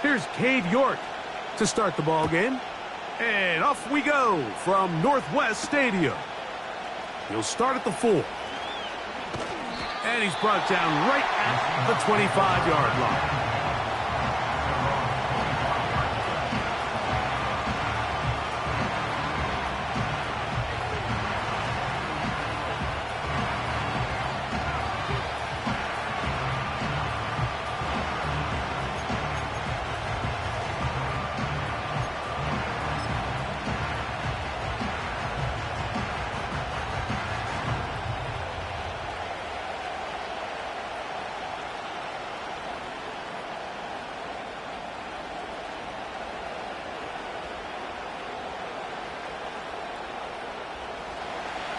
Here's Cade York to start the ball game. And off we go from Northwest Stadium. He'll start at the 4. And he's brought down right at the 25-yard line.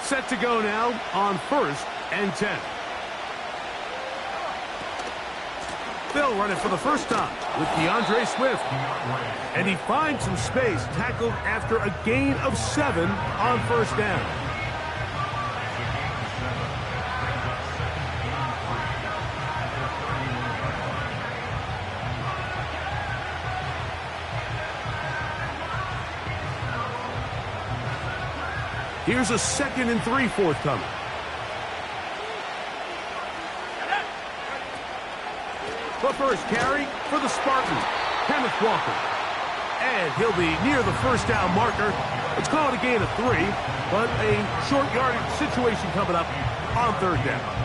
Set to go now on 1st and 10. They'll run it for the first time with DeAndre Swift. And he finds some space, tackled after a gain of 7 on 1st down. Here's a 2nd and 3 forthcoming. The first carry for the Spartans, Kenneth Walker. And he'll be near the first down marker. Let's call it a gain of 3, but a short yardage situation coming up on 3rd down.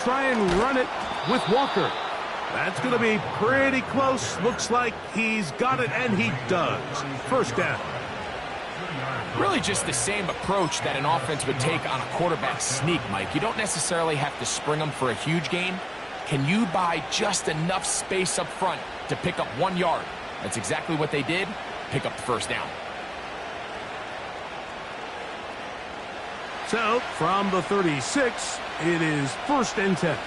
Try and run it with Walker. That's going to be pretty close. Looks like he's got it, and he does. 1st down. Really just the same approach that an offense would take on a quarterback sneak, Mike. You don't necessarily have to spring them for a huge gain. Can you buy just enough space up front to pick up 1 yard? That's exactly what they did. Pick up the 1st down. So, from the 36, it is 1st and 10.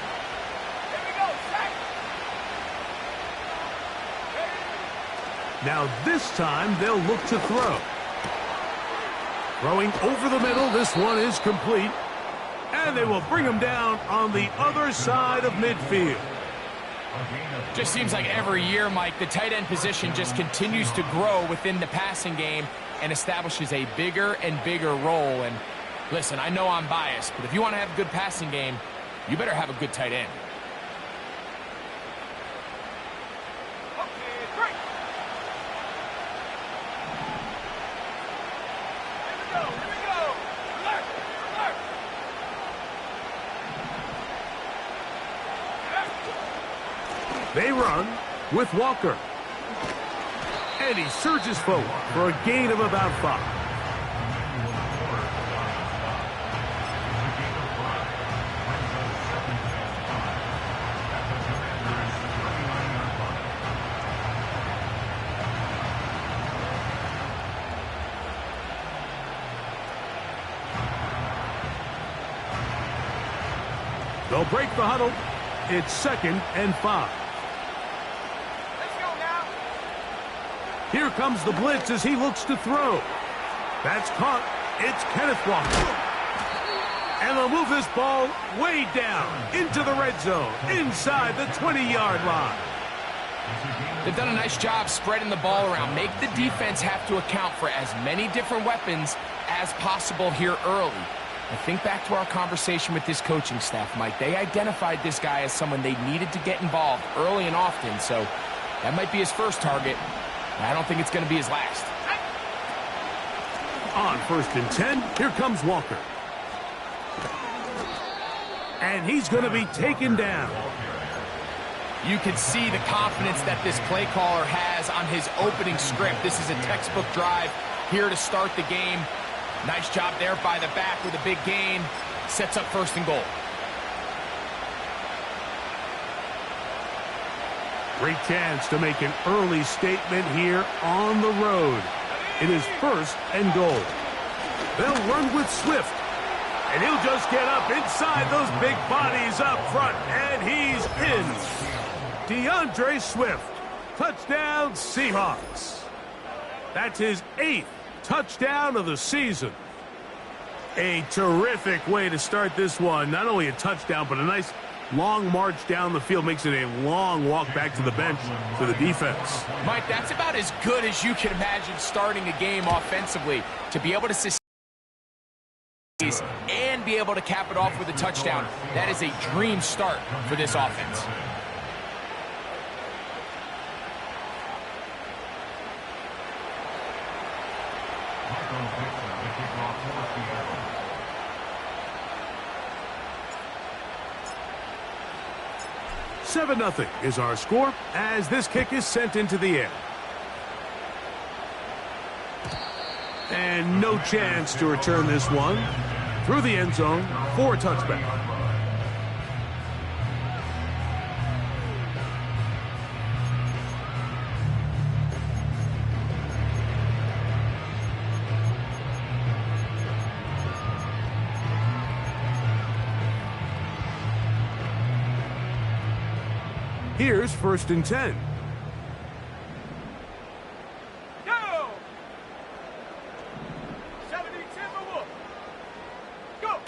Now this time, they'll look to throw. Throwing over the middle, this one is complete. And they will bring him down on the other side of midfield. Just seems like every year, Mike, the tight end position just continues to grow within the passing game and establishes a bigger and bigger role. And listen, I know I'm biased, but if you want to have a good passing game, you better have a good tight end. Okay, great. Here we go. Alert, alert. They run with Walker. And he surges forward for a gain of about 5. They'll break the huddle. It's 2nd and 5. Let's go now. Here comes the blitz as he looks to throw. That's caught. It's Kenneth Walker. And they'll move this ball way down into the red zone, inside the 20-yard line. They've done a nice job spreading the ball around. Make the defense have to account for as many different weapons as possible here early. I think back to our conversation with this coaching staff, Mike. They identified this guy as someone they needed to get involved early and often, so that might be his first target. I don't think it's going to be his last. On 1st and 10, here comes Walker. And he's going to be taken down. You can see the confidence that this play caller has on his opening script. This is a textbook drive here to start the game. Nice job there by the back with a big gain. Sets up 1st and goal. Great chance to make an early statement here on the road. It is 1st and goal. They'll run with Swift. And he'll just get up inside those big bodies up front. And he's in. DeAndre Swift. Touchdown, Seahawks. That's his 8th touchdown of the season. A terrific way to start this one. Not only a touchdown, but a nice long march down the field. Makes it a long walk back to the bench for the defense. Mike, that's about as good as you can imagine starting a game offensively. To be able to sustain and be able to cap it off with a touchdown. That is a dream start for this offense. $7-0 is our score as this kick is sent into the air. And no chance to return this one through the end zone for a touchback. Here's 1st and 10. Go! 70 Timberwolves. Go!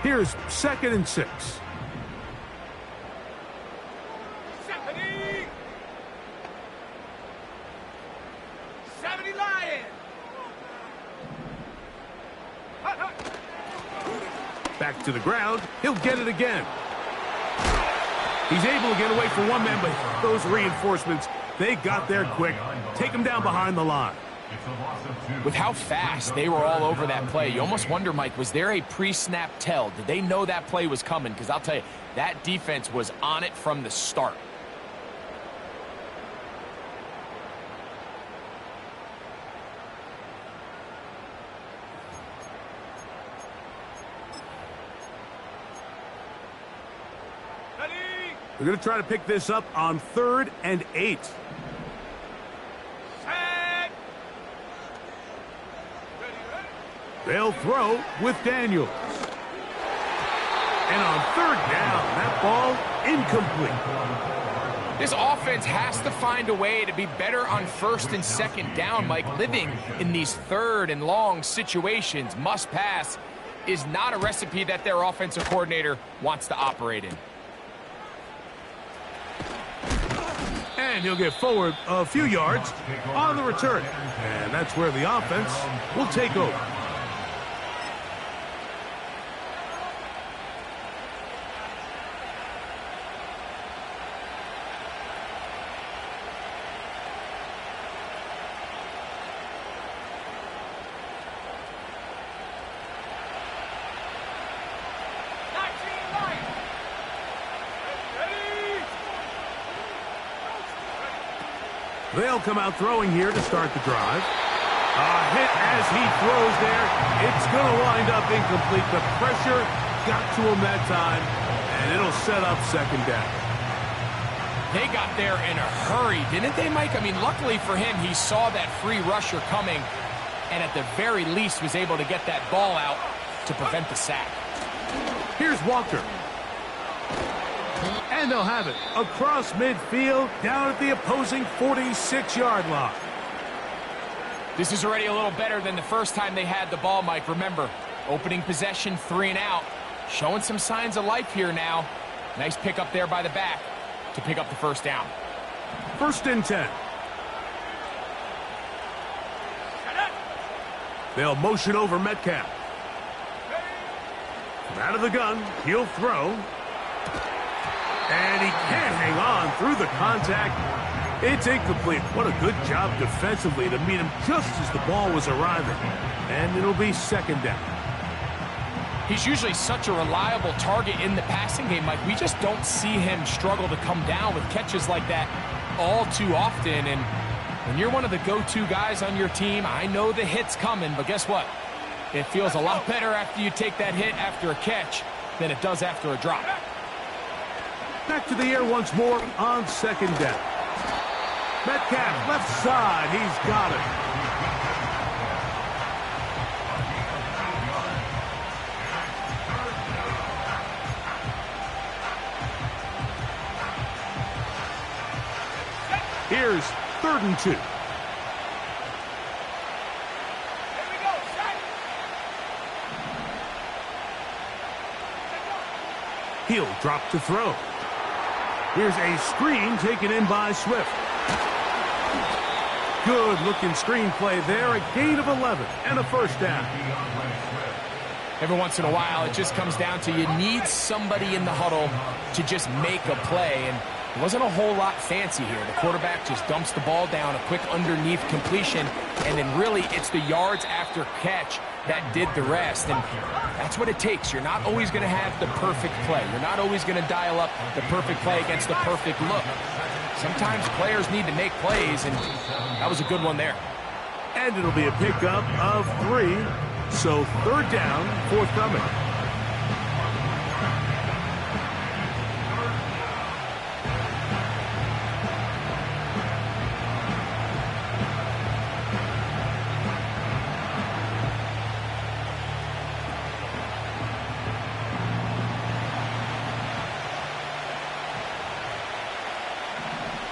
Here's 2nd and 6. 70! 70 Lions! Hut, hut. Back to the ground. He'll get it again. He's able to get away from one man, but those reinforcements, they got there quick. Take him down behind the line. With how fast they were all over that play, you almost wonder, Mike, was there a pre-snap tell? Did they know that play was coming? Because I'll tell you, that defense was on it from the start. They're going to try to pick this up on 3rd and 8. They'll throw with Daniels. And on 3rd down, that ball incomplete. This offense has to find a way to be better on 1st and 2nd down, Mike. Living in these 3rd and long situations, must pass, is not a recipe that their offensive coordinator wants to operate in. And he'll get forward a few yards on the return. And that's where the offense will take over. They'll come out throwing here to start the drive. A hit as he throws there. It's going to wind up incomplete. The pressure got to him that time, and it'll set up 2nd down. They got there in a hurry, didn't they, Mike? I mean, luckily for him, he saw that free rusher coming, and at the very least was able to get that ball out to prevent the sack. Here's Walker. And they'll have it across midfield, down at the opposing 46-yard line. This is already a little better than the first time they had the ball, Mike. Remember, opening possession, 3 and out. Showing some signs of life here now. Nice pick up there by the back to pick up the 1st down. 1st and 10. They'll motion over Metcalf. Out of the gun, he'll throw. And he can't hang on through the contact. It's incomplete. What a good job defensively to meet him just as the ball was arriving. And it'll be 2nd down. He's usually such a reliable target in the passing game, Mike. We just don't see him struggle to come down with catches like that all too often. And when you're one of the go-to guys on your team, I know the hit's coming, but guess what? It feels a lot better after you take that hit after a catch than it does after a drop. Back to the air once more on second down. Metcalf, left side, he's got it. Here's 3rd and 2. Here we go, set. He'll drop to throw. Here's a screen taken in by Swift. Good-looking screen play there. A gain of 11 and a first down. Every once in a while, it just comes down to you need somebody in the huddle to just make a play. And it wasn't a whole lot fancy here. The quarterback just dumps the ball down, a quick underneath completion, and then really it's the yards after catch that did the rest. And that's what it takes. You're not always going to have the perfect play. You're not always going to dial up the perfect play against the perfect look. Sometimes players need to make plays, and that was a good one there. And it'll be a pickup of 3. So 3rd down, forthcoming.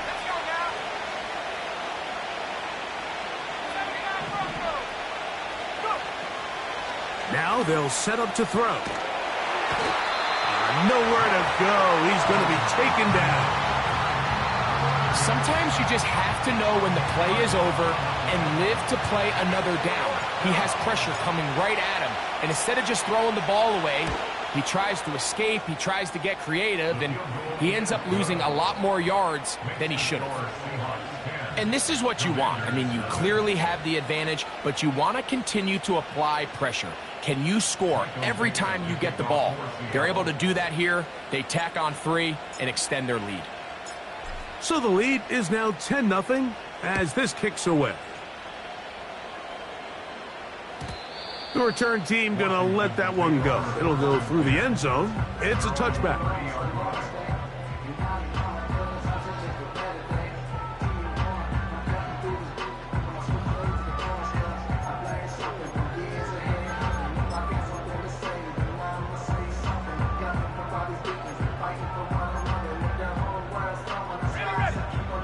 Let's go now. 79 Broncos. Go. Now they'll set up to throw. Nowhere to go. He's going to be taken down. Sometimes you just have to know when the play is over and live to play another down. He has pressure coming right at him, and instead of just throwing the ball away, he tries to escape, he tries to get creative, and he ends up losing a lot more yards than he should have. And this is what you want. I mean, you clearly have the advantage, but you want to continue to apply pressure. Can you score every time you get the ball? They're able to do that here. They tack on 3 and extend their lead. So the lead is now 10-0 as this kicks away. The return team going to let that one go. It'll go through the end zone. It's a touchback.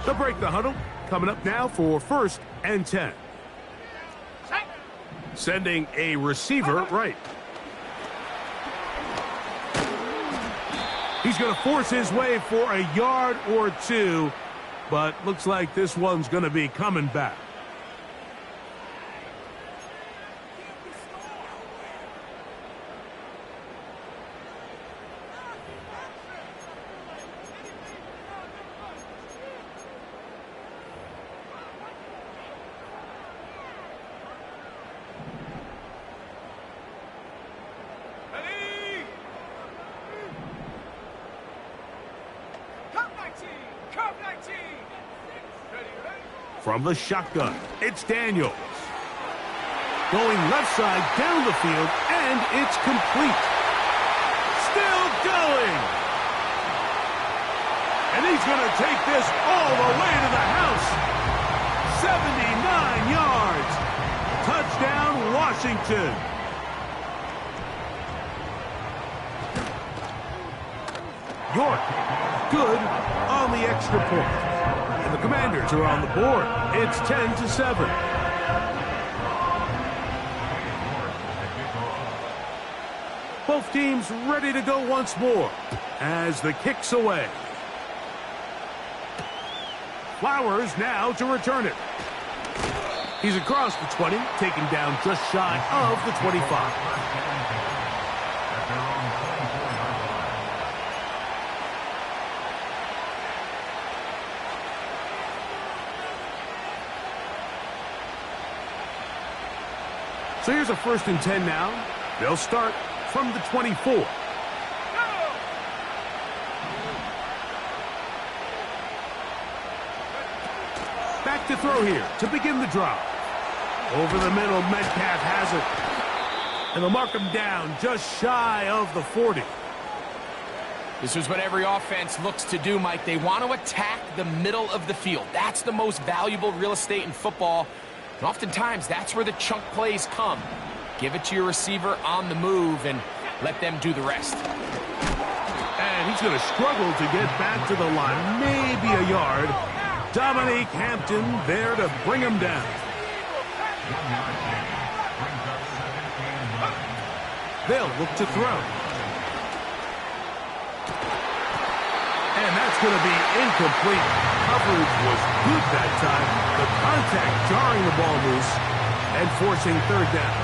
They'll break the huddle. Coming up now for 1st and 10. Set. Sending a receiver right. He's going to force his way for a yard or 2, but looks like this one's going to be coming back. Ready. Curve 19. Curve 19. Ready, ready. From the shotgun, it's Daniels. Going left side down the field, and it's complete. Still going. And he's going to take this all the way to the house. 79 yards. Touchdown, Washington. York, good on the extra point. And the Commanders are on the board. It's 10-7. Both teams ready to go once more as the kick's away. Flowers now to return it. He's across the 20, taken down just shy of the 25. So here's a 1st and 10 now. They'll start from the 24. Go! Back to throw here to begin the drive. Over the middle, Metcalf has it. And they'll mark him down just shy of the 40. This is what every offense looks to do, Mike. They want to attack the middle of the field. That's the most valuable real estate in football. And oftentimes, that's where the chunk plays come. Give it to your receiver on the move and let them do the rest. And he's going to struggle to get back to the line, maybe a yard. Dominique Hampton there to bring him down. They'll look to throw. And that's going to be incomplete. Coverage was good that time. The contact jarring the ball loose and forcing third down.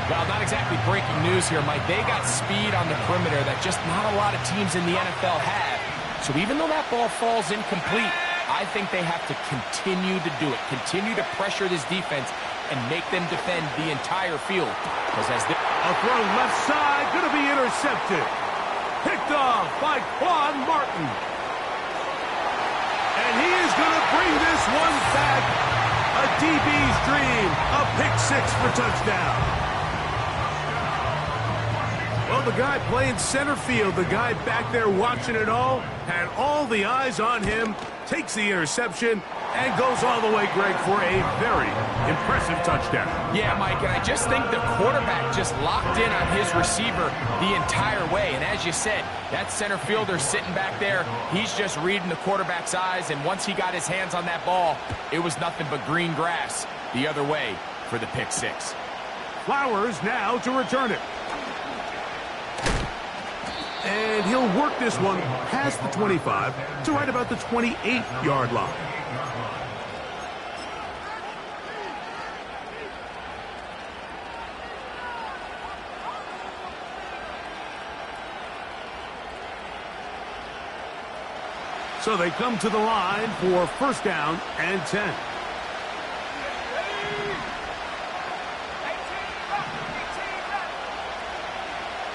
Well, not exactly breaking news here, Mike. They got speed on the perimeter that just not a lot of teams in the NFL have. So even though that ball falls incomplete, I think they have to continue to do it. Continue to pressure this defense and make them defend the entire field. Because as a throw left side, going to be intercepted. Picked off by Quan Martin. And he is going to bring this one back. A DB's dream. A pick six for touchdown. Well, the guy playing center field, the guy back there watching it all, had all the eyes on him, takes the interception, and goes all the way, Greg, for a very impressive touchdown. Yeah, Mike, and I just think the quarterback just locked in on his receiver the entire way. And as you said, that center fielder sitting back there, he's just reading the quarterback's eyes, and once he got his hands on that ball, it was nothing but green grass the other way for the pick six. Flowers now to return it. And he'll work this one past the 25 to right about the 28-yard line. So they come to the line for first down and 10.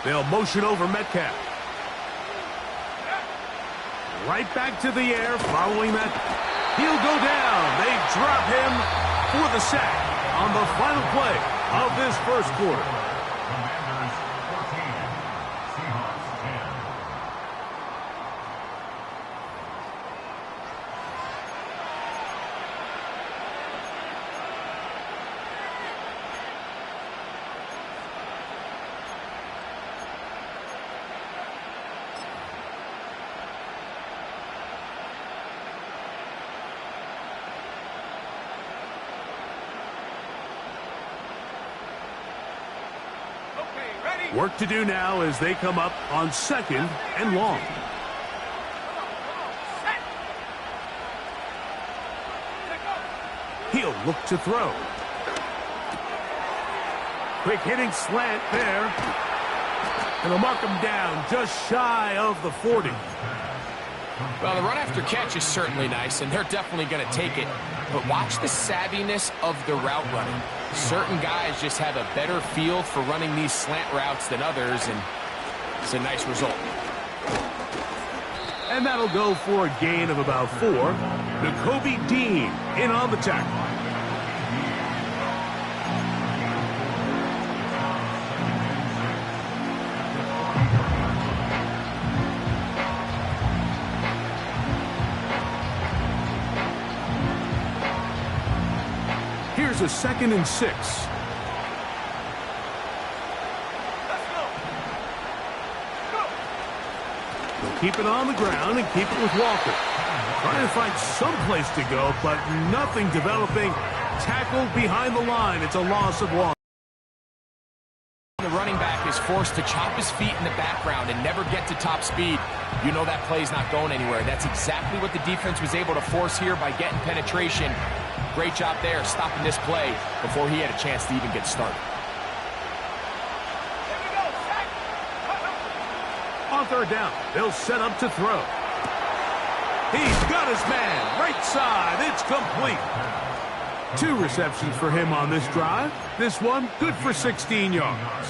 They'll motion over Metcalf. Right back to the air following that. He'll go down. They drop him for the sack on the final play of this first quarter. Commanders 14, Seahawks 10. Work to do now as they come up on second and long. He'll look to throw. Quick hitting slant there. And they'll mark him down just shy of the 40. Well, the run after catch is certainly nice, and they're definitely going to take it. But watch the savviness of the route running. Certain guys just have a better feel for running these slant routes than others, and it's a nice result. And that'll go for a gain of about 4. Nakobe Dean in on the tackle. Here's a 2nd and 6. They'll keep it on the ground and keep it with Walker. Trying to find some place to go, but nothing developing. Tackled behind the line. It's a loss of Walker. The running back is forced to chop his feet in the background and never get to top speed. You know that play's not going anywhere. That's exactly what the defense was able to force here by getting penetration. Great job there, stopping this play before he had a chance to even get started. On third down, they'll set up to throw. He's got his man, right side, it's complete. 2 receptions for him on this drive. This one, good for 16 yards.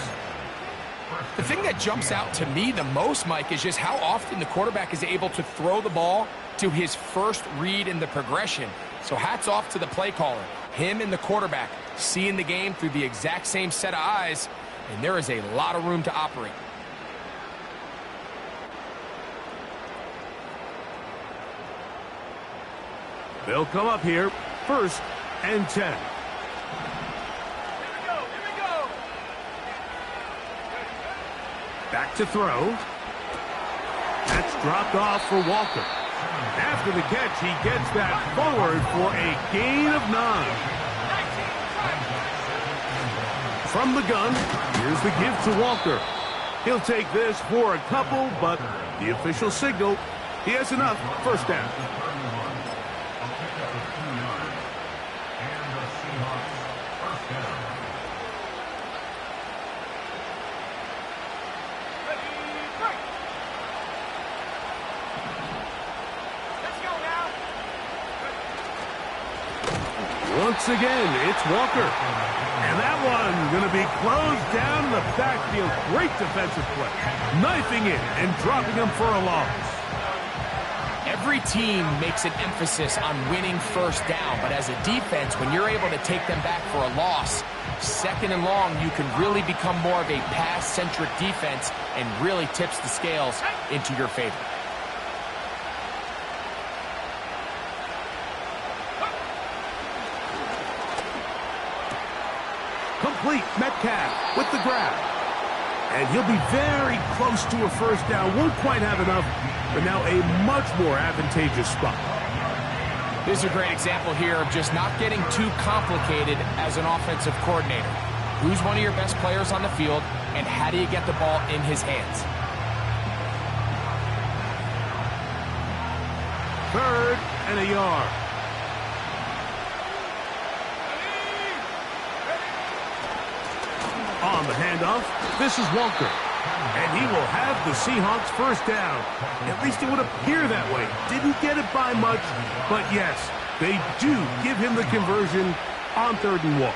The thing that jumps out to me the most, Mike, is just how often the quarterback is able to throw the ball to his first read in the progression. So hats off to the play caller. Him and the quarterback seeing the game through the exact same set of eyes, and there is a lot of room to operate. They'll come up here, 1st and 10. Here we go. Back to throw. That's dropped off for Walker. After the catch, he gets that forward for a gain of 9. From the gun, here's the give to Walker. He'll take this for a couple, but the official signal, he has enough. 1st down. Once again, it's Walker. And that one going to be closed down the backfield. Great defensive play. Knifing it and dropping him for a loss. Every team makes an emphasis on winning 1st down, but as a defense, when you're able to take them back for a loss, 2nd and long, you can really become more of a pass-centric defense and really tips the scales into your favor. Complete. Metcalf with the grab. And he'll be very close to a 1st down. Won't quite have enough, but now a much more advantageous spot. This is a great example here of just not getting too complicated as an offensive coordinator. Who's one of your best players on the field, and how do you get the ball in his hands? 3rd and a yard. On the handoff, this is Walker. And he will have the Seahawks 1st down. At least it would appear that way. Didn't get it by much, but yes, they do give him the conversion on 3rd and 1.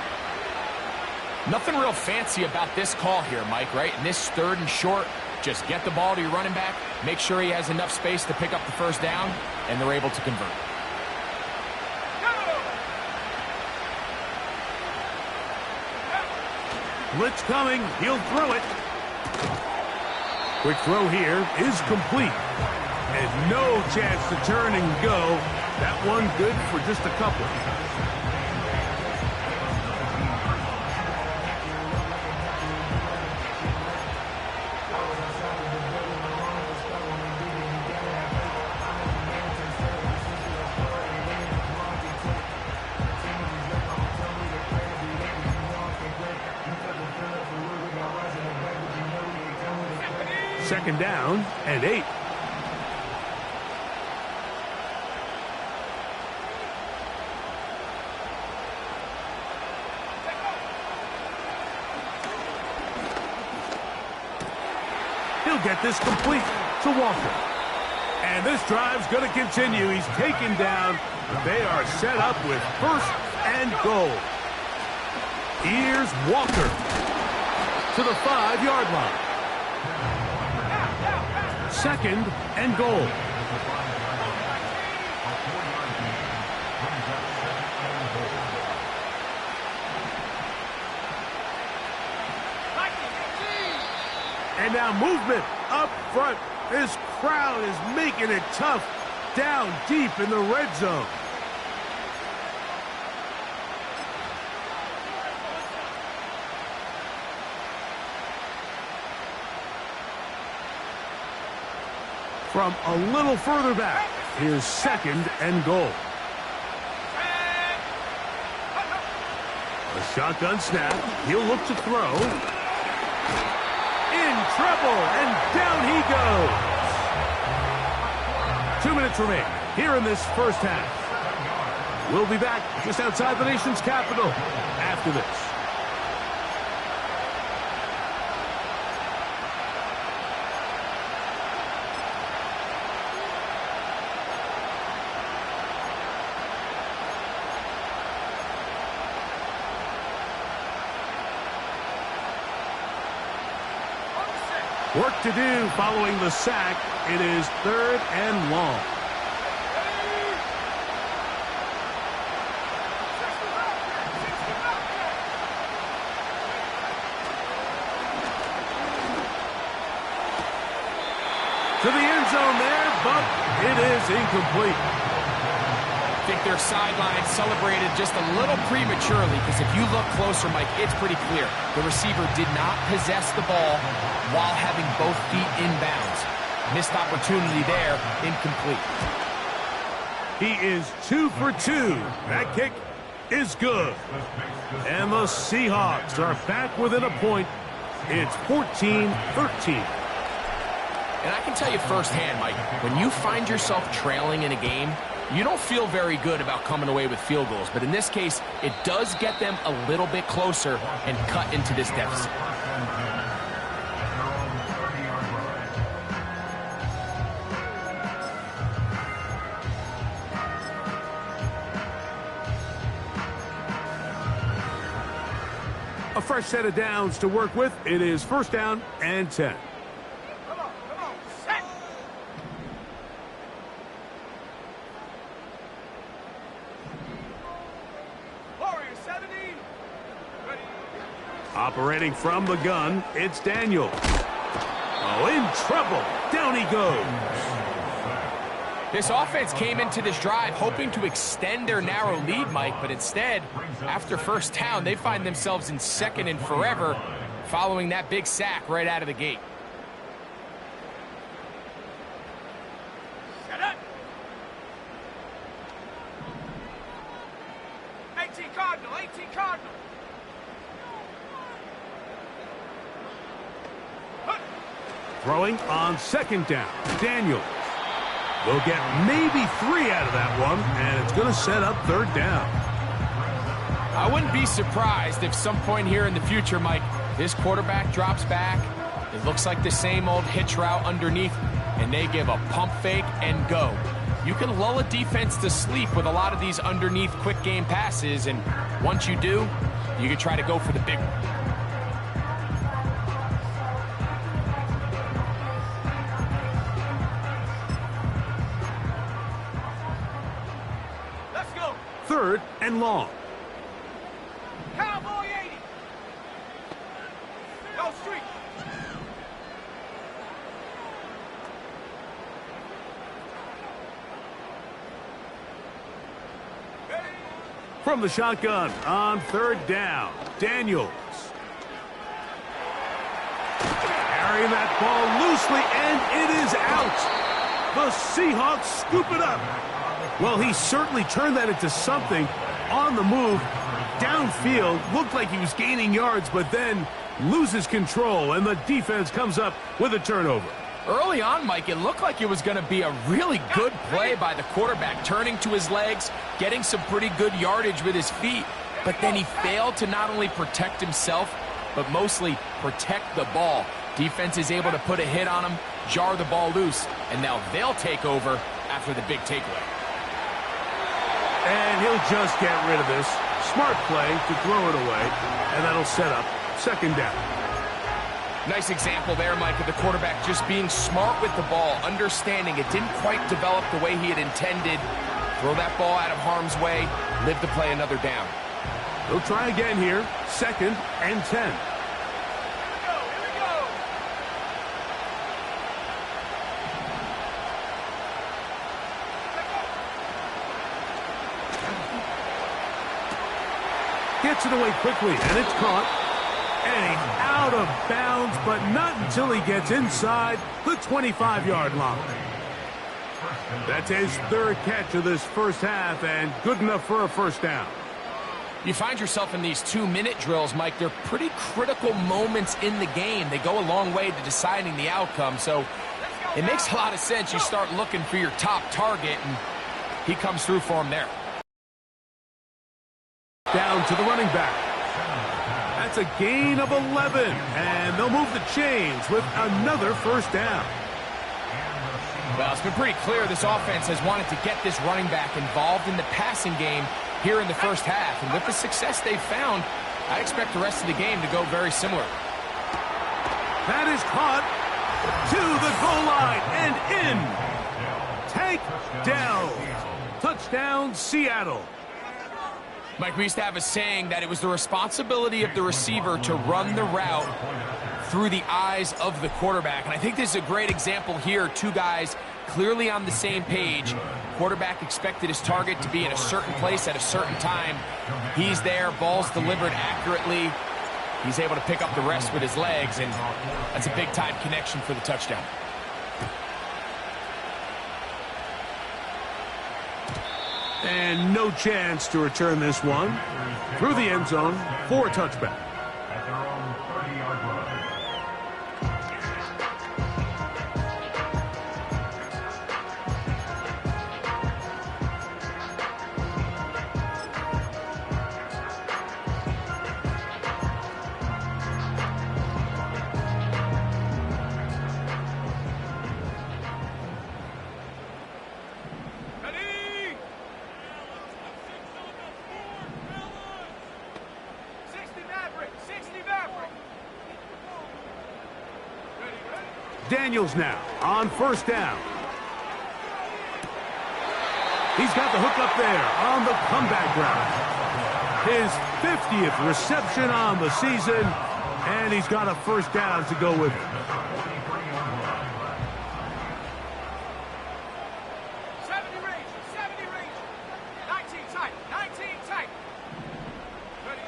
Nothing real fancy about this call here, Mike, right? In this 3rd and short, just get the ball to your running back, make sure he has enough space to pick up the 1st down, and they're able to convert. Blitz coming. He'll throw it. Quick throw here is complete. And no chance to turn and go. That one good for just a couple. Second down and 8. He'll get this complete to Walker. And this drive's going to continue. He's taken down. They are set up with 1st and goal. Here's Walker to the 5-yard line. 2nd and goal. And now movement up front. This crowd is making it tough down deep in the red zone. From a little further back, here's 2nd and goal. A shotgun snap. He'll look to throw. In trouble, and down he goes. 2 minutes remain here in this 1st half. We'll be back just outside the nation's capital after this. Work to do following the sack. It is 3rd and long. To the end zone there, but it is incomplete. I think their sideline celebrated just a little prematurely because if you look closer, Mike, it's pretty clear. The receiver did not possess the ball while having both feet inbounds. Missed opportunity there, incomplete. He is 2 for 2. That kick is good. And the Seahawks are back within a point. It's 14-13. And I can tell you firsthand, Mike, when you find yourself trailing in a game, you don't feel very good about coming away with field goals. But in this case, it does get them a little bit closer and cut into this deficit. A fresh set of downs to work with. It is 1st down and 10. Come on, set. Warrior 70. Ready. Operating from the gun, it's Daniel. Oh, in trouble. Down he goes. This offense came into this drive hoping to extend their narrow lead, Mike, but instead, after 1st down, they find themselves in 2nd and forever following that big sack right out of the gate. Set up. 18 Cardinal, 18 Cardinal. Throwing on 2nd down. Daniel. They'll get maybe 3 out of that one, and it's going to set up 3rd down. I wouldn't be surprised if some point here in the future, Mike, this quarterback drops back. It looks like the same old hitch route underneath, and they give a pump fake and go. You can lull a defense to sleep with a lot of these underneath quick game passes, and once you do, you can try to go for the big one. Let's go. 3rd and long. Cowboy 80. Go street. Ready. From the shotgun on 3rd down. Daniels. Carrying that ball loosely, and it is out. The Seahawks scoop it up. Well, he certainly turned that into something on the move. Downfield, looked like he was gaining yards, but then loses control, and the defense comes up with a turnover. Early on, Mike, it looked like it was going to be a really good play by the quarterback, turning to his legs, getting some pretty good yardage with his feet, but then he failed to not only protect himself, but mostly protect the ball. Defense is able to put a hit on him, jar the ball loose, and now they'll take over after the big takeaway. And he'll just get rid of this. Smart play to throw it away, and that'll set up 2nd down. Nice example there, Mike, of the quarterback just being smart with the ball, understanding it didn't quite develop the way he had intended. Throw that ball out of harm's way, live to play another down. He'll try again here, 2nd and 10. Gets it away quickly, and it's caught. And he's out of bounds, but not until he gets inside the 25-yard line. That's his 3rd catch of this 1st half, and good enough for a 1st down. You find yourself in these 2-minute drills, Mike. They're pretty critical moments in the game. They go a long way to deciding the outcome, so it makes a lot of sense. You start looking for your top target, and he comes through for him there. Down to the running back. That's a gain of 11, and they'll move the chains with another 1st down. Well, it's been pretty clear this offense has wanted to get this running back involved in the passing game here in the 1st half, and with the success they've found, I expect the rest of the game to go very similar. That is caught, to the goal line and in. Tank Dell. Touchdown, Seattle. Mike, we used to have a saying that it was the responsibility of the receiver to run the route through the eyes of the quarterback. And I think this is a great example here. Two guys clearly on the same page. Quarterback expected his target to be in a certain place at a certain time. He's there, ball's delivered accurately. He's able to pick up the rest with his legs, and that's a big-time connection for the touchdown. And no chance to return this one through the end zone for a touchback. At their own 30-yard line. Ready? 60 Maverick, 60 Maverick. Ready, ready? Daniels now on first down. He's got the hook up there on the comeback route. His 50th reception on the season, and he's got a first down to go with it. 70 range, 70 range. 19 tight, 19 tight. Ready?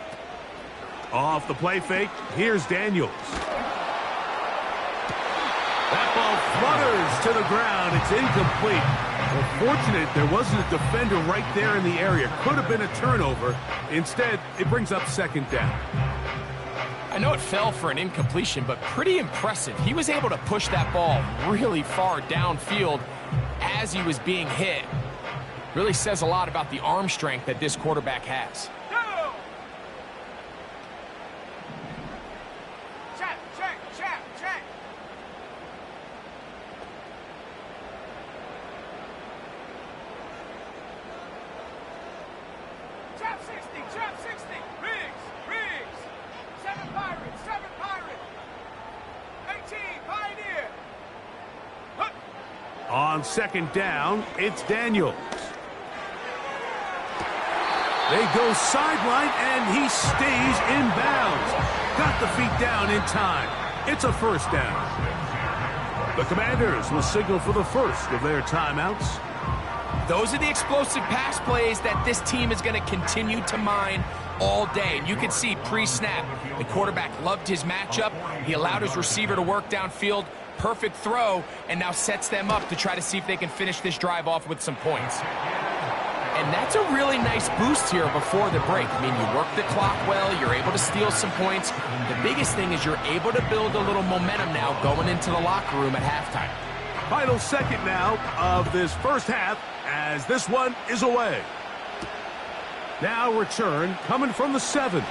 Off the play fake, here's Daniels. That ball flutters to the ground. It's incomplete. Well, fortunate there wasn't a defender right there in the area. Could have been a turnover. Instead, it brings up second down. I know it fell for an incompletion, but pretty impressive. He was able to push that ball really far downfield as he was being hit. Really says a lot about the arm strength that this quarterback has. Go! Check, check, check, check. Trap 60, trap 60. Riggs, Riggs. 7 Pirates, 7 Pirates. 18, Pioneer. Hup. On second down, it's Daniels. They go sideline, and he stays in bounds. Got the feet down in time. It's a first down. The Commanders will signal for the first of their timeouts. Those are the explosive pass plays that this team is going to continue to mine all day. And you can see pre-snap, the quarterback loved his matchup. He allowed his receiver to work downfield. Perfect throw, and now sets them up to try to see if they can finish this drive off with some points. And that's a really nice boost here before the break. I mean, you work the clock well, you're able to steal some points. The biggest thing is you're able to build a little momentum now going into the locker room at halftime. Final second now of this first half as this one is away. Now return coming from the 7.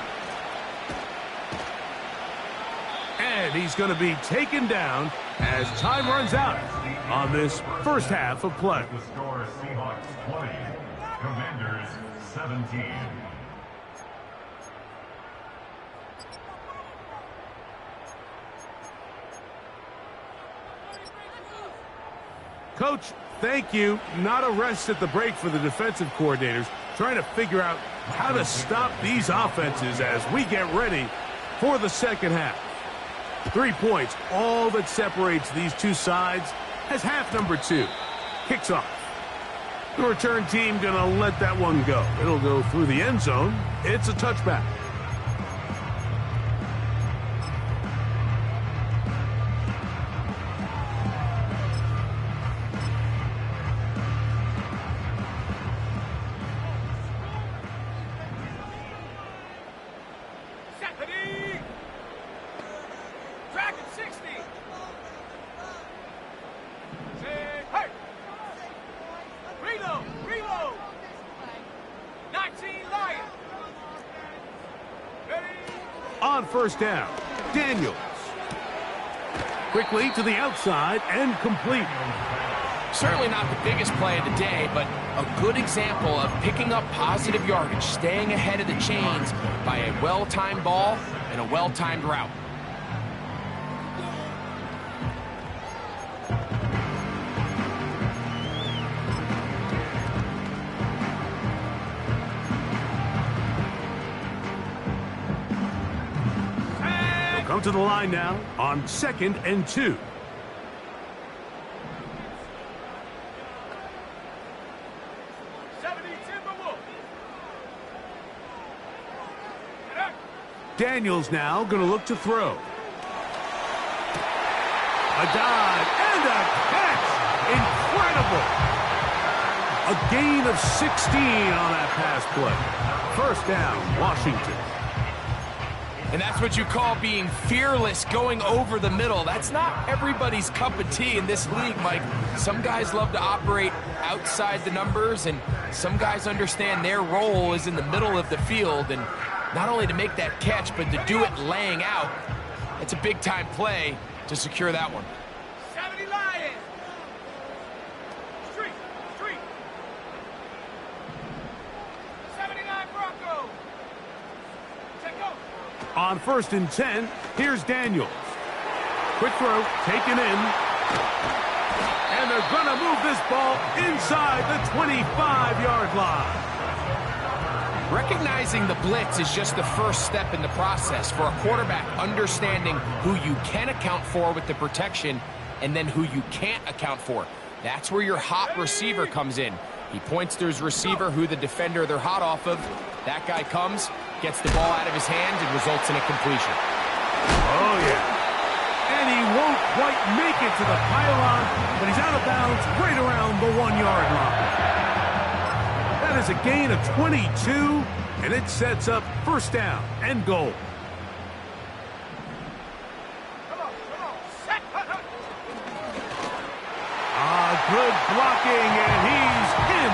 And he's going to be taken down as time runs out on this first half of play. The score, Seahawks 20, Commanders 17. Coach, thank you. Not a rest at the break for the defensive coordinators, trying to figure out how to stop these offenses as we get ready for the second half. 3 points, all that separates these two sides, as half number 2 kicks off. The return team going to let that one go. It'll go through the end zone. It's a touchback. Ready? Dragon 60. Say, hey. Reload, reload. 19 Lion. Ready? On first down, Daniels. Quickly to the outside and complete. Certainly not the biggest play of the day, but a good example of picking up positive yardage, staying ahead of the chains by a well-timed ball and a well-timed route. down to the line now on 2nd and 2. Daniels now going to look to throw. A dive and a catch. Incredible. A gain of 16 on that pass play. First down, Washington. And that's what you call being fearless, going over the middle. That's not everybody's cup of tea in this league, Mike. Some guys love to operate outside the numbers, and some guys understand their role is in the middle of the field, and not only to make that catch, but to do it laying out. It's a big-time play to secure that one. 70 Lions. Street. 79 Broncos. Check out. On 1st and 10, here's Daniels. Quick throw, taken in. And they're going to move this ball inside the 25-yard line. Recognizing the blitz is just the first step in the process for a quarterback, understanding who you can account for with the protection and then who you can't account for. That's where your hot receiver comes in. He points to his receiver, who the defender they're hot off of. That guy comes, gets the ball out of his hand, and results in a completion. Oh, yeah. And he won't quite make it to the pylon, but he's out of bounds right around the 1-yard line. That is a gain of 22, and it sets up first down and goal. Good blocking, and he's in.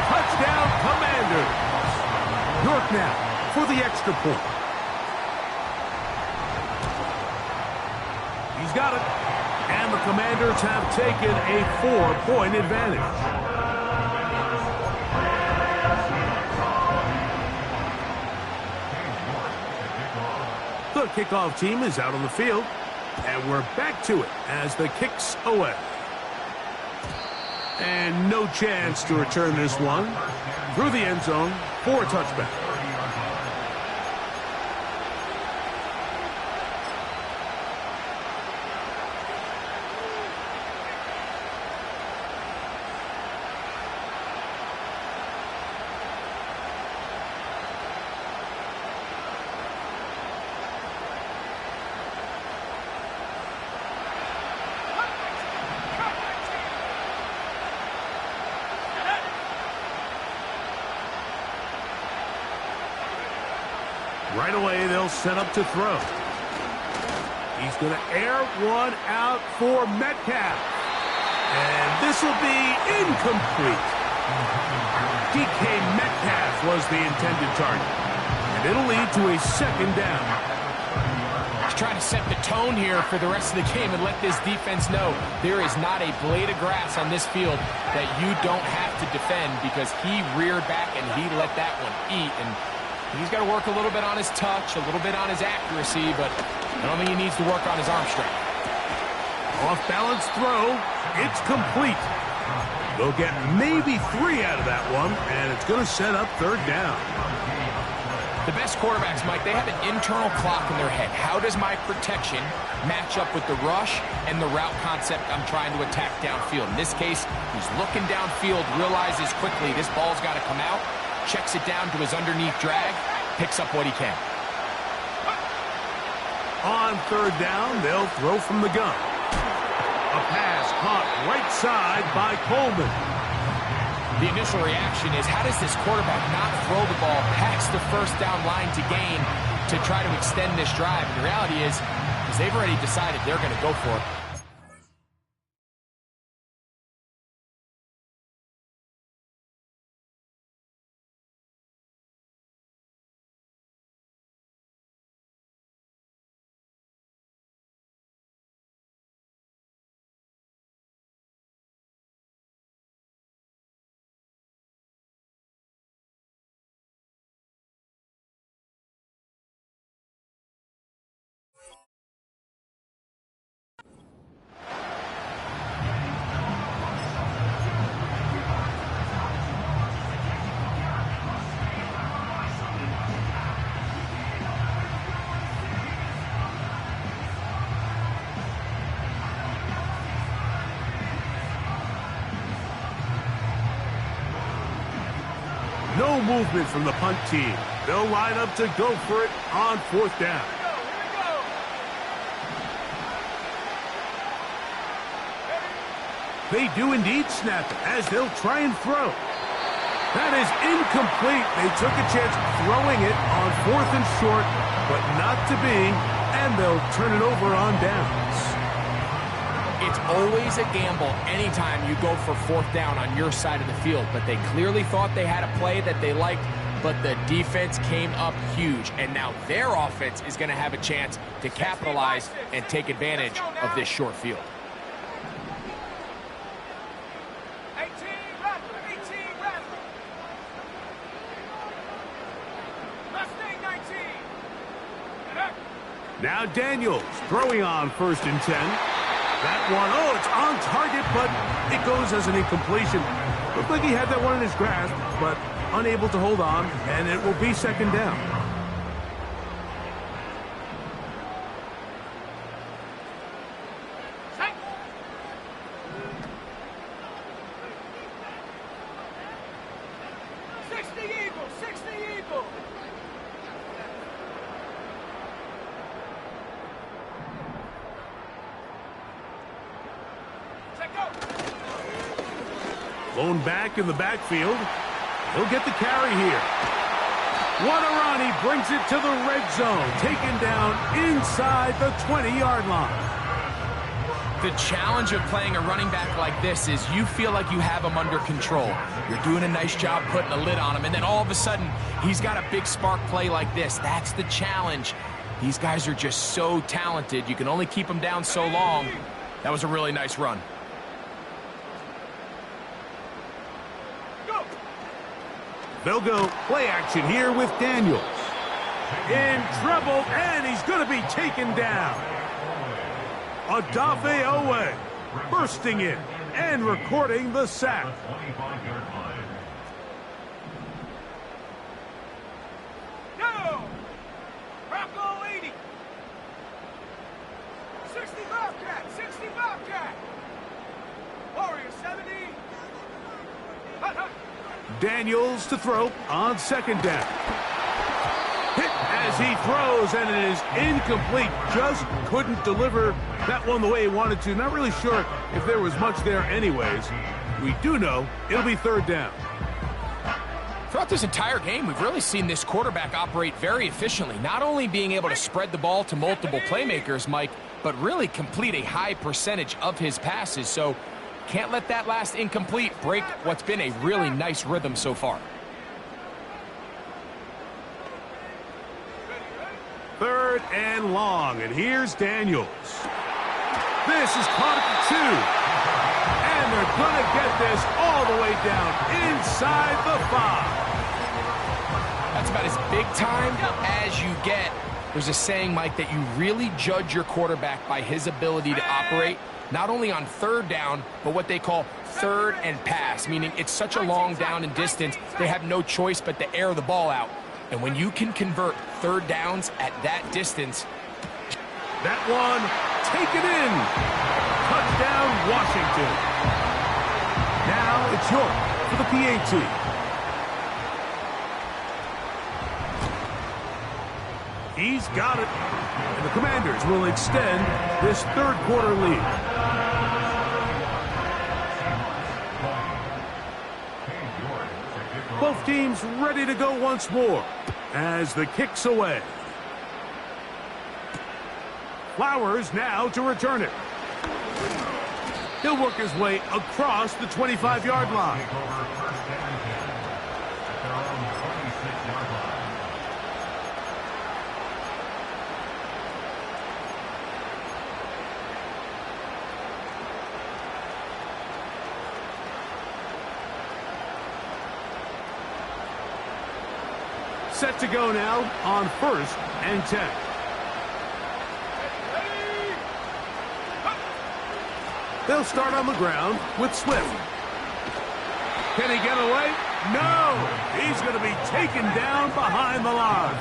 Touchdown, Commanders. York now for the extra point. He's got it. And the Commanders have taken a 4-point advantage. The kickoff team is out on the field, and we're back to it as the kick's away. And no chance to return this one through the end zone for a touchback. Right away, they'll set up to throw. He's going to air one out for Metcalf. And this will be incomplete. DK Metcalf was the intended target. And it'll lead to a second down. He's trying to set the tone here for the rest of the game and let this defense know there is not a blade of grass on this field that you don't have to defend, because he reared back and he let that one eat. And he's got to work a little bit on his touch, a little bit on his accuracy, but I don't think he needs to work on his arm strength. Off-balance throw. It's complete. They'll get maybe 3 out of that one, and it's going to set up third down. The best quarterbacks, Mike, they have an internal clock in their head. How does my protection match up with the rush and the route concept I'm trying to attack downfield? In this case, he's looking downfield, realizes quickly this ball's got to come out, checks it down to his underneath drag, picks up what he can. On third down, they'll throw from the gun. A pass caught right side by Coleman. The initial reaction is, how does this quarterback not throw the ball past the first down line to gain to try to extend this drive? And the reality is they've already decided they're going to go for it. No movement from the punt team. They'll line up to go for it on 4th down. They do indeed snap it as they'll try and throw. That is incomplete. They took a chance throwing it on 4th and short, but not to be, and they'll turn it over on downs. It's always a gamble anytime you go for 4th down on your side of the field, but they clearly thought they had a play that they liked, but the defense came up huge, and now their offense is going to have a chance to capitalize and take advantage of this short field. 18 Rattler. Mustang 19. Now Daniels throwing on 1st and 10. That one, oh, it's on target, but it goes as an incompletion. Looked like he had that one in his grasp, but unable to hold on, and it will be 2nd down. Blown back in the backfield. He'll get the carry here. What a run. He brings it to the red zone. Taken down inside the 20-yard line. The challenge of playing a running back like this is you feel like you have him under control. You're doing a nice job putting a lid on him, and then all of a sudden, he's got a big spark play like this. That's the challenge. These guys are just so talented. You can only keep them down so long. That was a really nice run. They'll go play action here with Daniels. In trouble, and he's going to be taken down. Odafe Owe bursting in and recording the sack. No! Rocco 80. 60 Bobcat, 60 Bobcat. Warrior 70. Hut, hut. Daniels to throw on 2nd down. Hit as he throws, and it is incomplete. Just couldn't deliver that one the way he wanted to. Not really sure if there was much there anyways. We do know it'll be 3rd down. Throughout this entire game, we've really seen this quarterback operate very efficiently, not only being able to spread the ball to multiple playmakers, Mike, but really complete a high percentage of his passes. So can't let that last incomplete break what's been a really nice rhythm so far. 3rd and long, and here's Daniels. This is caught at the 2. And they're going to get this all the way down inside the 5. That's about as big time as you get. There's a saying, Mike, that you really judge your quarterback by his ability to operate not only on 3rd down, but what they call 3rd and pass, meaning it's such a long down and distance, they have no choice but to air the ball out. And when you can convert 3rd downs at that distance. That one, taken in. Touchdown, Washington. Now it's York for the PAT. He's got it. And the Commanders will extend this 3rd quarter lead. Both teams ready to go once more as the kick's away. Flowers now to return it. He'll work his way across the 25-yard line. Set to go now on 1st and 10. They'll start on the ground with Swift. Can he get away? No! He's going to be taken down behind the line.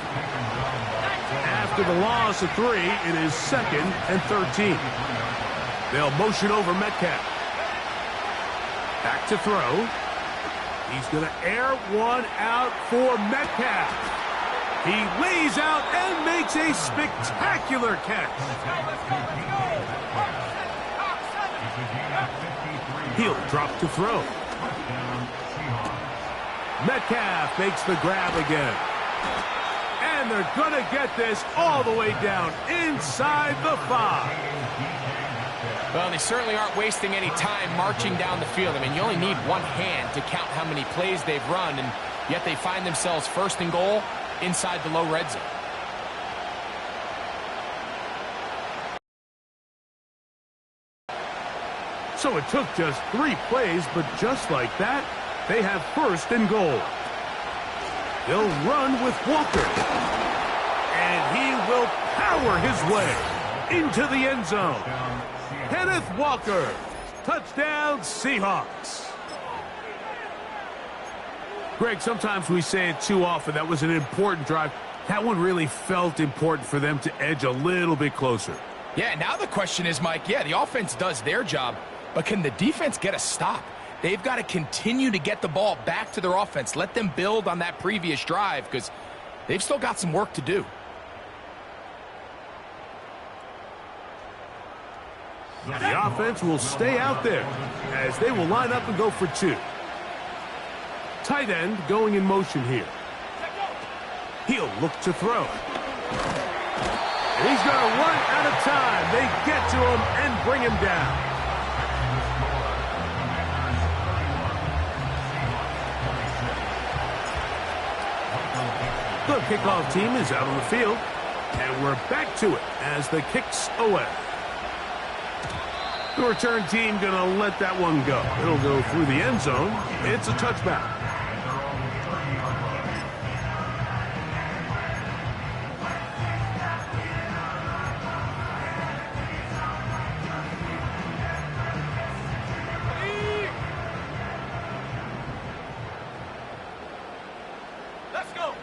After the loss of 3, it is 2nd and 13. They'll motion over Metcalf. Back to throw. He's going to air one out for Metcalf. He lays out and makes a spectacular catch. He'll drop to throw. Metcalf makes the grab again. And they're going to get this all the way down inside the 5. Well, they certainly aren't wasting any time marching down the field. I mean, you only need one hand to count how many plays they've run, and yet they find themselves first and goal inside the low red zone. So it took just 3 plays, but just like that, they have first and goal. They'll run with Walker. And he will power his way into the end zone. Kenneth Walker, touchdown Seahawks. Greg, sometimes we say it too often. That was an important drive. That one really felt important for them to edge a little bit closer. Yeah, now the question is, Mike, yeah, the offense does their job, but can the defense get a stop? They've got to continue to get the ball back to their offense. Let them build on that previous drive because they've still got some work to do. The offense will stay out there as they will line up and go for 2. Tight end going in motion here. He'll look to throw. And he's going to run out of time. They get to him and bring him down. The kickoff team is out on the field, and we're back to it as the kick's away. The return team going to let that one go. It'll go through the end zone. It's a touchback. Let's go.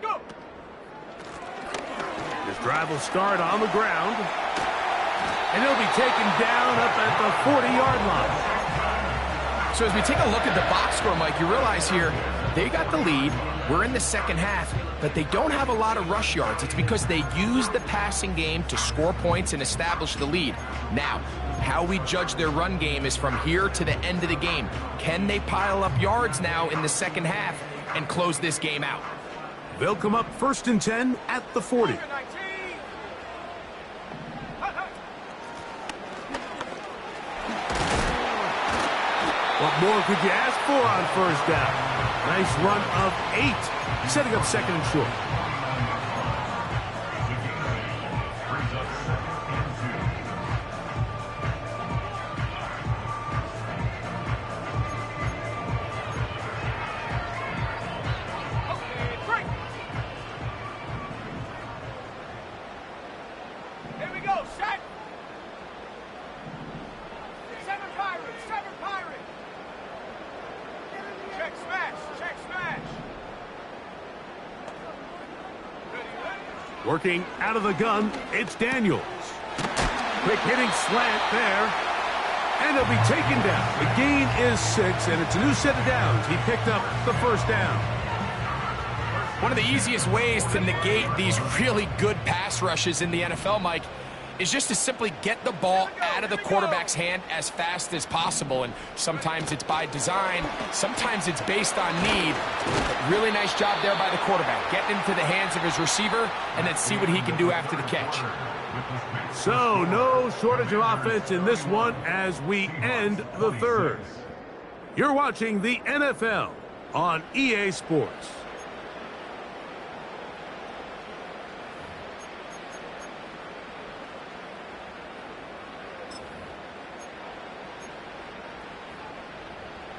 Go. This drive will start on the ground. And he'll be taken down up at the 40-yard line. So as we take a look at the box score, Mike, you realize here they got the lead. We're in the second half, but they don't have a lot of rush yards. It's because they use the passing game to score points and establish the lead. Now, how we judge their run game is from here to the end of the game. Can they pile up yards now in the second half and close this game out? They'll come up 1st and 10 at the 40. What more could you ask for on first down? Nice run of 8, setting up 2nd and short. Here we go, set. 7 Pirates, 7 Pirates. Check smash, check smash. Ready, ready. Working out of the gun, it's Daniels. Quick hitting slant there. And he'll be taken down. The gain is 6, and it's a new set of downs. He picked up the first down. One of the easiest ways to negate these really good pass rushes in the NFL, Mike, is just to simply get the ball out of the quarterback's hand as fast as possible. And sometimes it's by design, sometimes it's based on need. But really nice job there by the quarterback. Get into the hands of his receiver and then see what he can do after the catch. So, no shortage of offense in this one as we end the third. You're watching the NFL on EA Sports.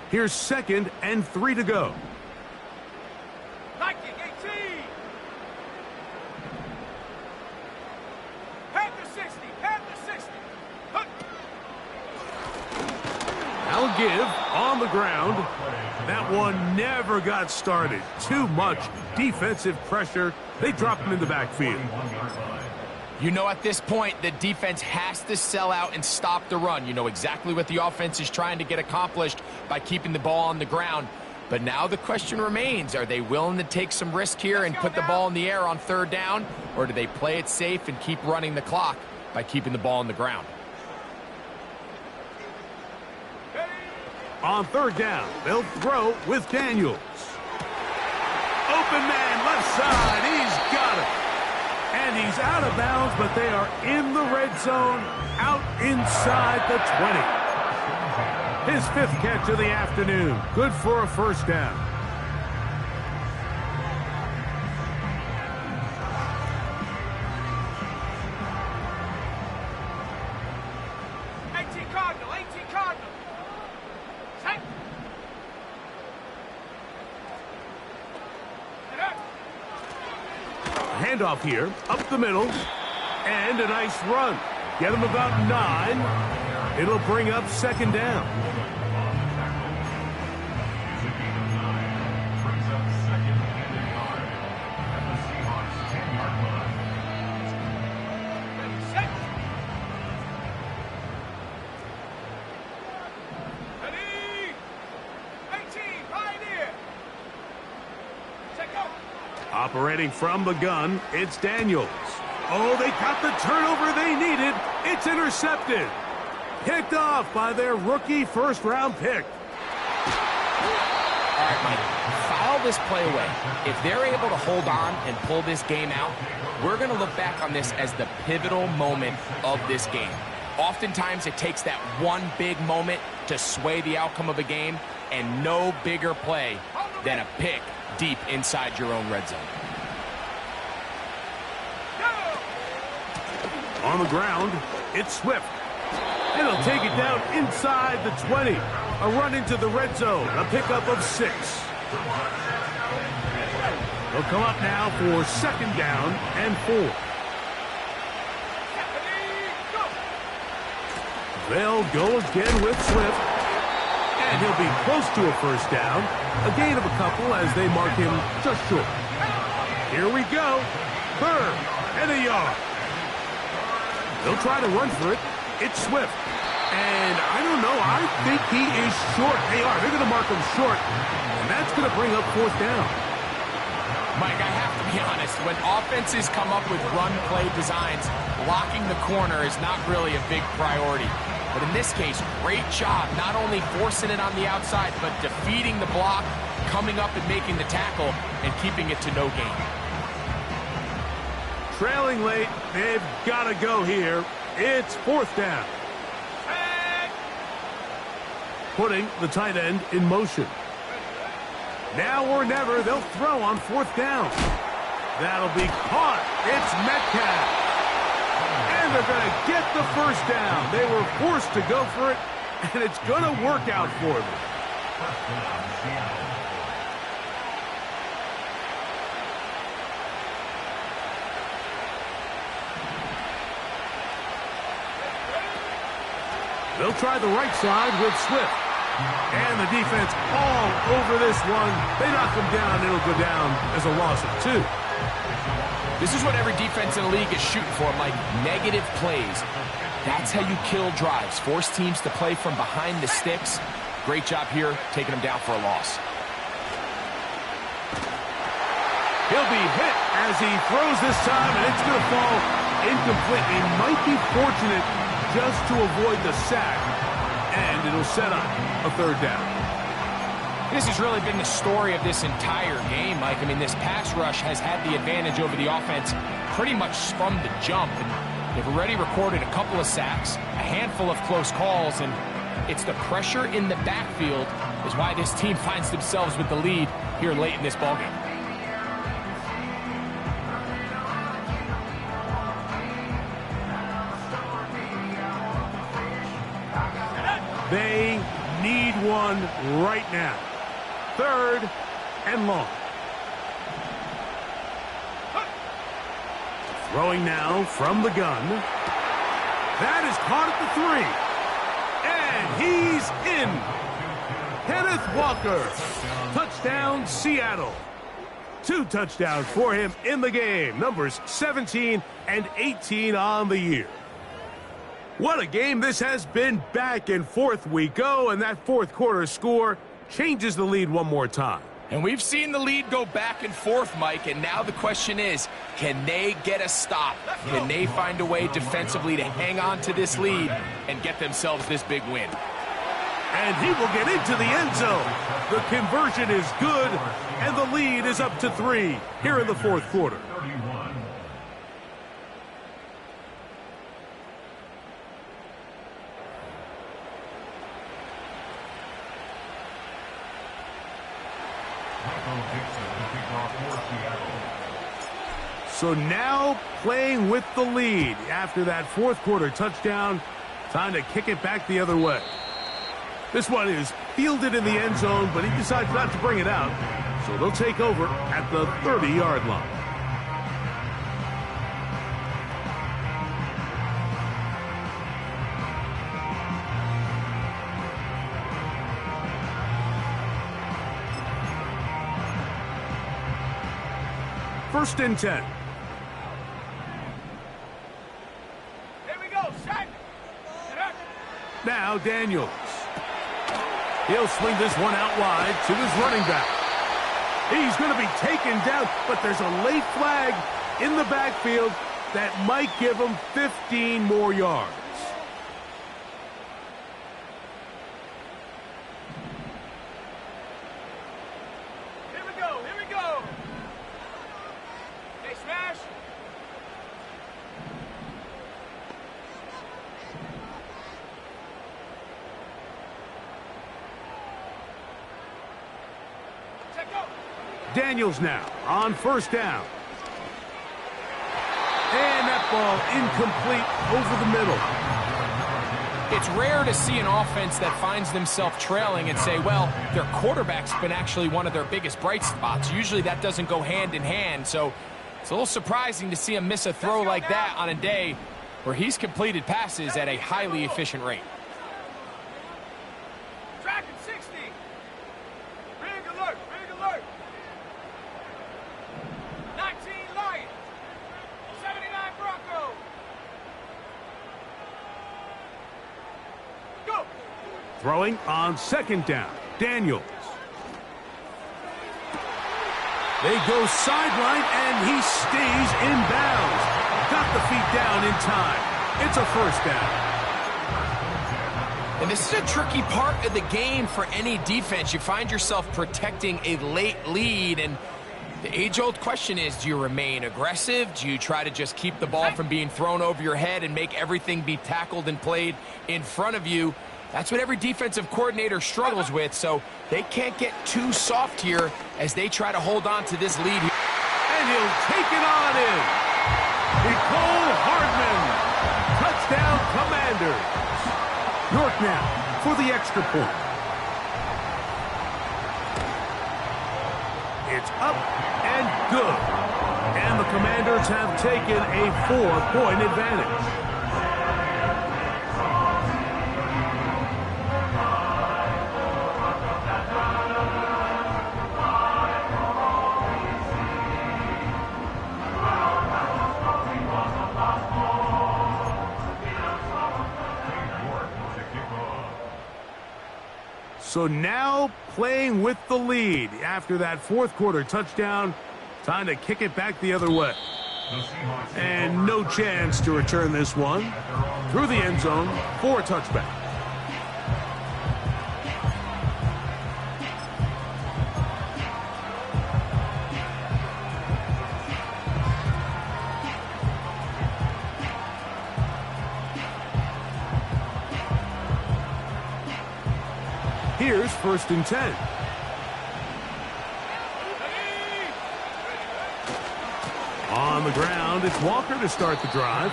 Here's 2nd and 3 to go. Nike 18. Panther 60, Panther 60. Hunt. I'll give on the ground. That one never got started. Too much defensive pressure. They drop him in the backfield. You know at this point, the defense has to sell out and stop the run. You know exactly what the offense is trying to get accomplished by keeping the ball on the ground. But now the question remains, are they willing to take some risk here and put the ball in the air on third down? Or do they play it safe and keep running the clock by keeping the ball on the ground? On third down, they'll throw with Daniels. Open man, left side, he's got it. And he's out of bounds, but they are in the red zone, out inside the 20. His 5th catch of the afternoon. Good for a first down. Cardinal, 18 Cardinal. Set. Handoff here, up the middle, and a nice run. Get him about 9. It'll bring up second down. Brings up second and 9 at the Seahawks 10-yard line. Set. Ready. 18, Pioneer. Set, go. Operating from the gun, it's Daniels. Oh, they got the turnover they needed. It's intercepted. Picked off by their rookie first-round pick. All right, Mike, file this play away. If they're able to hold on and pull this game out, we're going to look back on this as the pivotal moment of this game. Oftentimes, it takes that one big moment to sway the outcome of a game, and no bigger play than a pick deep inside your own red zone. On the ground, it's Swift. And he'll take it down inside the 20. A run into the red zone, a pickup of 6. They'll come up now for second down and 4. They'll go again with Swift. And he'll be close to a first down. A gain of a couple as they mark him just short. Here we go. 3rd and a yard. They'll try to run for it. It's Swift. And I don't know. I think he is short. They are. They're going to mark him short. And that's going to bring up 4th down. Mike, I have to be honest. When offenses come up with run-play designs, blocking the corner is not really a big priority. But in this case, great job not only forcing it on the outside, but defeating the block, coming up and making the tackle, and keeping it to no gain. Trailing late, they've got to go here. It's 4th down. Putting the tight end in motion. Now or never, they'll throw on 4th down. That'll be caught. It's Metcalf. And they're going to get the first down. They were forced to go for it, and it's going to work out for them. They'll try the right side with Swift. And the defense all over this one. They knock him down. It'll go down as a loss of 2. This is what every defense in the league is shooting for, Mike. Negative plays. That's how you kill drives. Force teams to play from behind the sticks. Great job here, taking them down for a loss. He'll be hit as he throws this time, and it's going to fall incomplete. He might be fortunate just to avoid the sack, and it'll set up a 3rd down. This has really been the story of this entire game, Mike. I mean, this pass rush has had the advantage over the offense pretty much from the jump. And they've already recorded a couple of sacks, a handful of close calls, and it's the pressure in the backfield is why this team finds themselves with the lead here late in this ballgame. They need one right now. 3rd and long. Throwing now from the gun. That is caught at the 3. And he's in. Kenneth Walker. Touchdown, Seattle. 2 touchdowns for him in the game. Numbers 17 and 18 on the year. What a game this has been. Back and forth we go, and that fourth quarter score changes the lead one more time. And we've seen the lead go back and forth, Mike, and now the question is, can they get a stop? Can they find a way defensively to hang on to this lead and get themselves this big win? And he will get into the end zone. The conversion is good, and the lead is up to 3 here in the fourth quarter. 31. Michael Dixon, the kickoff for Seattle. So now playing with the lead after that fourth quarter touchdown. Time to kick it back the other way. This one is fielded in the end zone, but he decides not to bring it out. So they'll take over at the 30-yard line. First and 10. Here we go, set. Now Daniels. He'll swing this one out wide to his running back. He's going to be taken down, but there's a late flag in the backfield that might give him 15 more yards. Here we go, here we go. Hey, smash. Check go. Daniels now on first down. And that ball incomplete over the middle. It's rare to see an offense that finds themselves trailing and say, well, their quarterback's been actually one of their biggest bright spots. Usually that doesn't go hand in hand, so it's a little surprising to see him miss a throw like that on a day where he's completed passes at a highly efficient rate. Tracking 60. Rig alert, rig alert. 19 Lions. 79 Broncos. Go. Throwing on second down. Daniels. They go sideline, and he stays in bounds. Got the feet down in time. It's a first down. And this is a tricky part of the game for any defense. You find yourself protecting a late lead, and the age-old question is, do you remain aggressive? Do you try to just keep the ball from being thrown over your head and make everything be tackled and played in front of you? That's what every defensive coordinator struggles with, so they can't get too soft here as they try to hold on to this lead. And he'll take it on in. Nicole Hardman. Touchdown, Commanders. York now for the extra point. It's up and good. And the Commanders have taken a 4-point advantage. So now playing with the lead after that fourth quarter touchdown. Time to kick it back the other way. And no chance to return this one through the end zone for a touchback. Here's first and 10. On the ground, it's Walker to start the drive.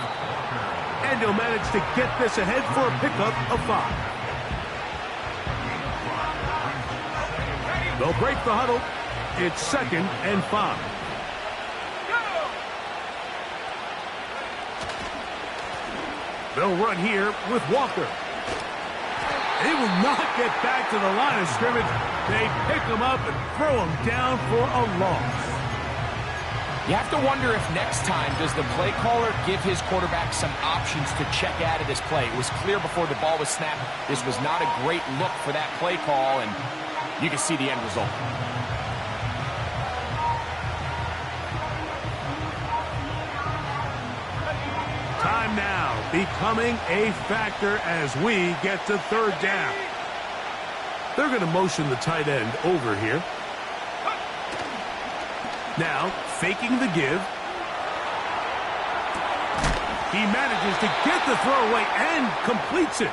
And he'll manage to get this ahead for a pickup of 5. They'll break the huddle. It's second and 5. They'll run here with Walker. They will not get back to the line of scrimmage. They pick him up and throw him down for a loss. You have to wonder if next time does the play caller give his quarterback some options to check out of this play. It was clear before the ball was snapped this was not a great look for that play call, and you can see the end result. Time now becoming a factor as we get to third down. They're going to motion the tight end over here. Now, faking the give. He manages to get the throw away and completes it.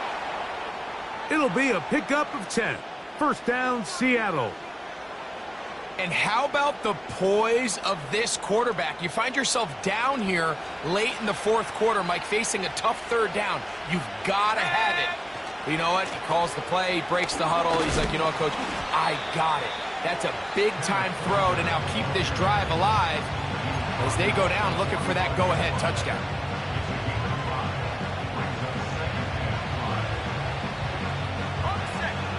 It'll be a pickup of 10. First down, Seattle. And how about the poise of this quarterback? You find yourself down here late in the fourth quarter, Mike, facing a tough third down. You've got to have it. But you know what? He calls the play, he breaks the huddle. He's like, you know what, Coach? I got it. That's a big-time throw to now keep this drive alive as they go down looking for that go-ahead touchdown.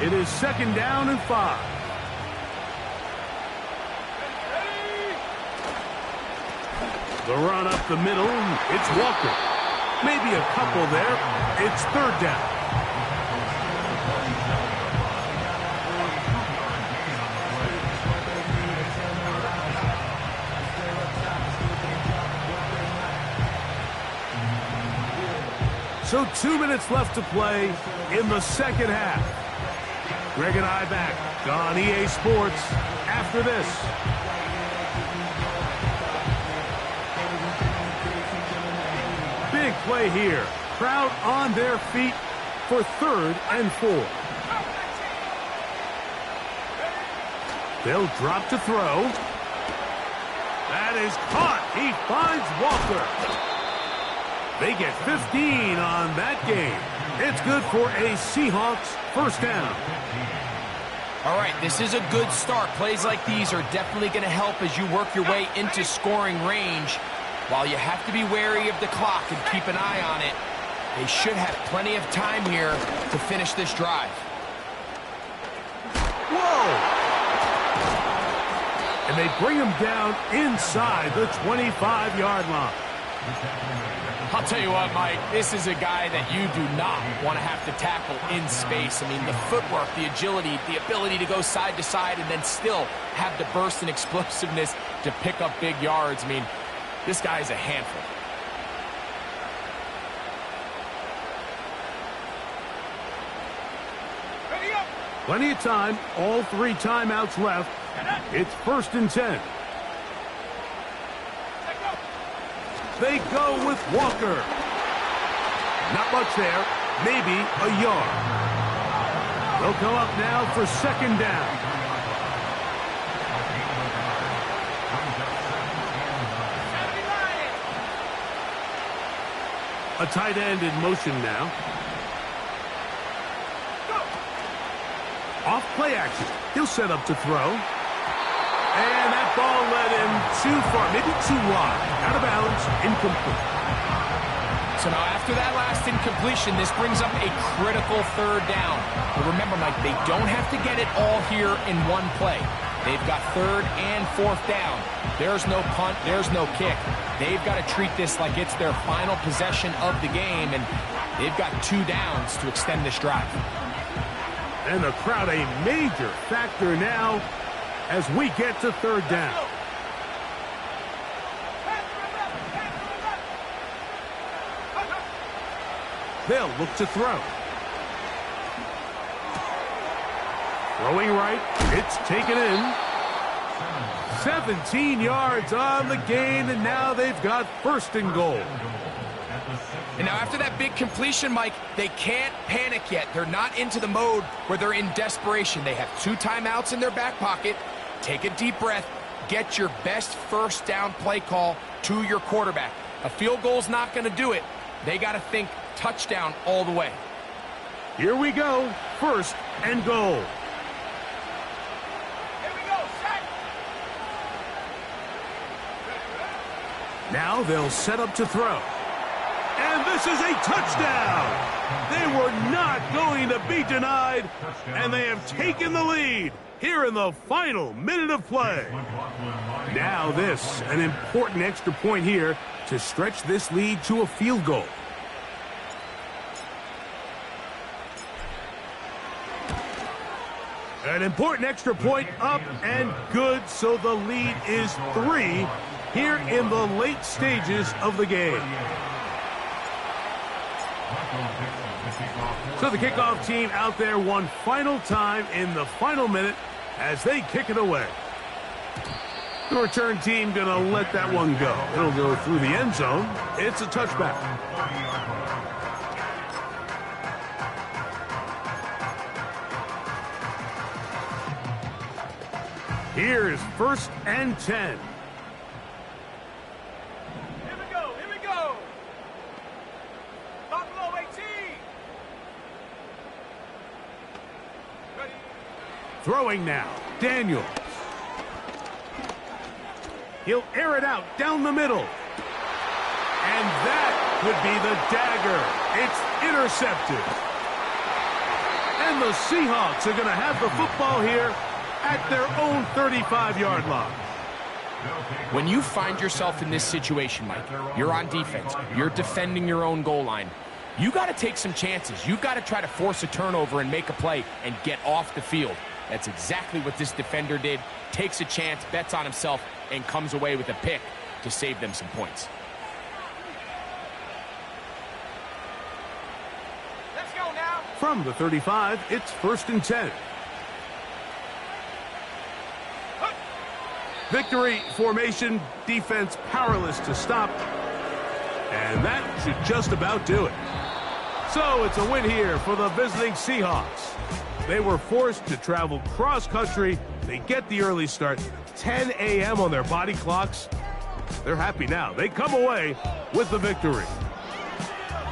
It is second down and 5. The run up the middle, it's Walker. Maybe a couple there. It's third down. So 2 minutes left to play in the second half. Greg and I back on EA Sports after this. Big play here. Crowd on their feet for third and 4. They'll drop to throw. That is caught. He finds Walker. They get 15 on that game. It's good for a Seahawks first down. All right, this is a good start. Plays like these are definitely going to help as you work your way into scoring range. While you have to be wary of the clock and keep an eye on it, they should have plenty of time here to finish this drive. Whoa! And they bring him down inside the 25-yard line. I'll tell you what, Mike, this is a guy that you do not want to have to tackle in space. I mean, the footwork, the agility, the ability to go side to side and then still have the burst and explosiveness to pick up big yards. I mean, this guy is a handful. Plenty of time, all 3 timeouts left. It's first and 10. They go with Walker. Not much there, maybe a yard. They'll come up now for second down. A tight end in motion now. Off play action. He'll set up to throw. And that ball led him too far, maybe too wide. Out of bounds, incomplete. So now after that last incompletion, this brings up a critical third down. But remember, Mike, they don't have to get it all here in one play. They've got third and fourth down. There's no punt, there's no kick. They've got to treat this like it's their final possession of the game, and they've got 2 downs to extend this drive. And the crowd a major factor now as we get to third down. They'll look to throw. Throwing right, it's taken in. 17 yards on the gain, and now they've got first and goal. And now after that big completion, Mike, they can't panic yet. They're not into the mode where they're in desperation. They have 2 timeouts in their back pocket. Take a deep breath. Get your best first down play call to your quarterback. A field goal's not going to do it. They got to think touchdown all the way. Here we go. First and goal. Here we go, set. Now they'll set up to throw. And this is a touchdown. They were not going to be denied, and they have taken the lead here in the final minute of play. Now this, an important extra point here to stretch this lead to a field goal. An important extra point up and good, so the lead is 3 here in the late stages of the game. So the kickoff team out there one final time in the final minute as they kick it away. The return team going to let that one go. It'll go through the end zone. It's a touchback. Here's 1st and 10. Here we go. Here we go. Buffalo 18. Ready. Throwing now. Daniels. He'll air it out down the middle. And that would be the dagger. It's intercepted. And the Seahawks are going to have the football here at their own 35-yard line. When you find yourself in this situation, Mike, you're on defense, you're defending your own goal line, you got to take some chances. You got to try to force a turnover and make a play and get off the field. That's exactly what this defender did. Takes a chance, bets on himself, and comes away with a pick to save them some points. Let's go now. From the 35, it's 1st and 10. Victory formation, defense powerless to stop. And that should just about do it. So it's a win here for the visiting Seahawks. They were forced to travel cross-country. They get the early start, 10 a.m. on their body clocks. They're happy now. They come away with the victory.